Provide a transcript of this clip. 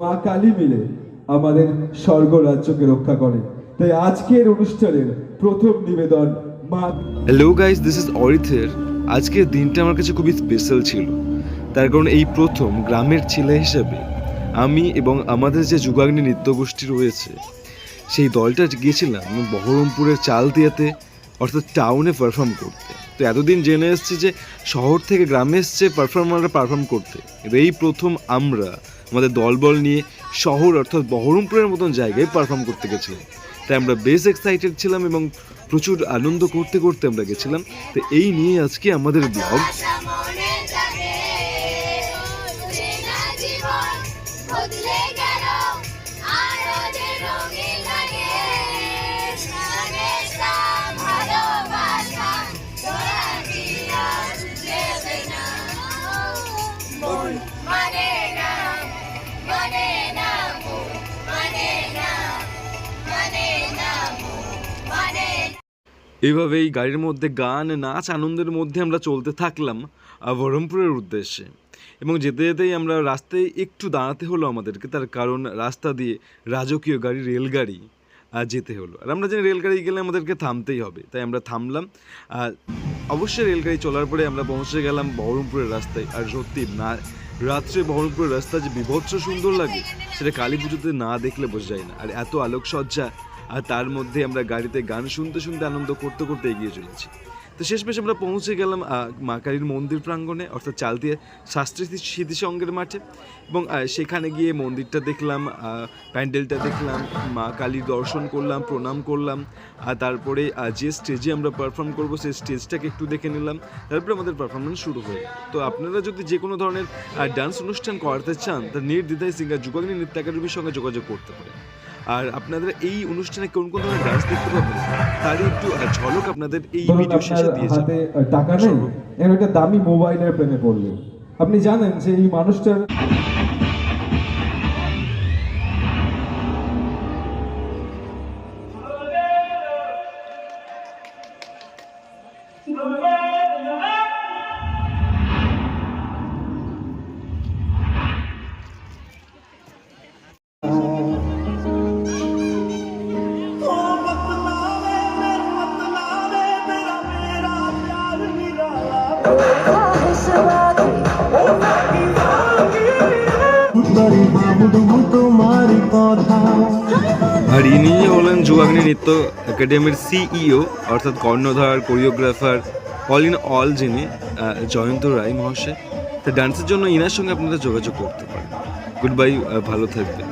মা কালী মিলে আমাদের স্বর্গ রাজ্যকে রক্ষা করে। তাই আজকের অনুষ্ঠানের প্রথম নিবেদন মা। হ্যালো গাইস, দিস ইজ অরিথের। আজকের দিনটা আমার কাছে খুবই স্পেশাল ছিল, তার কারণ এই প্রথম গ্রামের ছেলে হিসেবে আমি এবং আমাদের যে যুগাগ্নি নৃত্যগোষ্ঠী রয়েছে সেই দলটা গিয়েছিলাম বহরমপুরের চালদিয়াতে, অর্থাৎ টাউনে পারফর্ম করতে। তো এতদিন জেনে এসেছি যে শহর থেকে গ্রামে এসছে পারফর্মাররা পারফর্ম করতে, এই প্রথম আমরা আমাদের দলবল নিয়ে শহর অর্থাৎ বহরমপুরের মতন জায়গায় পারফর্ম করতে গেছিলাম। তাই আমরা বেশ এক্সাইটেড ছিলাম এবং প্রচুর আনন্দ করতে করতে আমরা গেছিলাম। তো এই নিয়ে আজকে আমাদের ব্লগ। এভাবেই গাড়ির মধ্যে গান নাচ আনন্দের মধ্যে আমরা চলতে থাকলাম বহরমপুরের উদ্দেশ্যে। এবং যেতে যেতেই আমরা রাস্তায় একটু দাঁড়াতে হলো আমাদেরকে, তার কারণ রাস্তা দিয়ে রাজকীয় গাড়ি রেলগাড়ি যেতে হলো। আর আমরা জানি রেলগাড়ি গেলে আমাদেরকে থামতেই হবে, তাই আমরা থামলাম। অবশ্যই রেলগাড়ি চলার পরে আমরা পৌঁছে গেলাম বহরমপুরের রাস্তায়। আর সত্যি না, রাত্রে বহরমপুরের রাস্তা যে বিভৎস সুন্দর লাগে সেটা কালী পুজোতে না দেখলে বোঝা যায় না। আর এত আলোকসজ্জা, আর তার মধ্যে আমরা গাড়িতে গান শুনতে শুনতে আনন্দ করতে করতে এগিয়ে চলেছি। তো শেষমেশ আমরা পৌঁছে গেলাম মা কালীর মন্দির প্রাঙ্গণে, অর্থাৎ চালদিয়া শাস্ত্রী স্মৃতি সংঘের মাঠে। এবং সেখানে গিয়ে মন্দিরটা দেখলাম, প্যান্ডেলটা দেখলাম, মা কালীর দর্শন করলাম, প্রণাম করলাম। আর তারপরে যে স্টেজে আমরা পারফর্ম করবো সেই স্টেজটাকে একটু দেখে নিলাম। তারপরে আমাদের পারফরমেন্স শুরু হয়ে গেল। তো আপনারা যদি যে কোনো ধরনের ডান্স অনুষ্ঠান করাতে চান, তা নির্দ্বিধায় সিঙ্গার যুগাগ্নি নৃত্য একাডেমির সঙ্গে যোগাযোগ করতে পারেন। আর আপনাদের এই অনুষ্ঠানে কোন কোন ধরনের ডান্স দেখতে পাবেন তারই একটু ঝলক আপনাদের এই ভিডিও শেষে দিয়ে হাতে টাকা নেই, এর একটা দামি মোবাইলের প্রেমে পড়লেন। আপনি জানেন যে এই মানুষটার আর ইনি হলেন যুগাগ্নি নৃত্য একাডেমির সিইও, অর্থাৎ কর্ণধার, কোরিওগ্রাফার, অল ইন অল, যিনি জয়ন্ত রায় মহাশয়। তো ডান্সের জন্য ইনার সঙ্গে আপনারা যোগাযোগ করতে পারেন। গুড বাই, ভালো থাকবেন।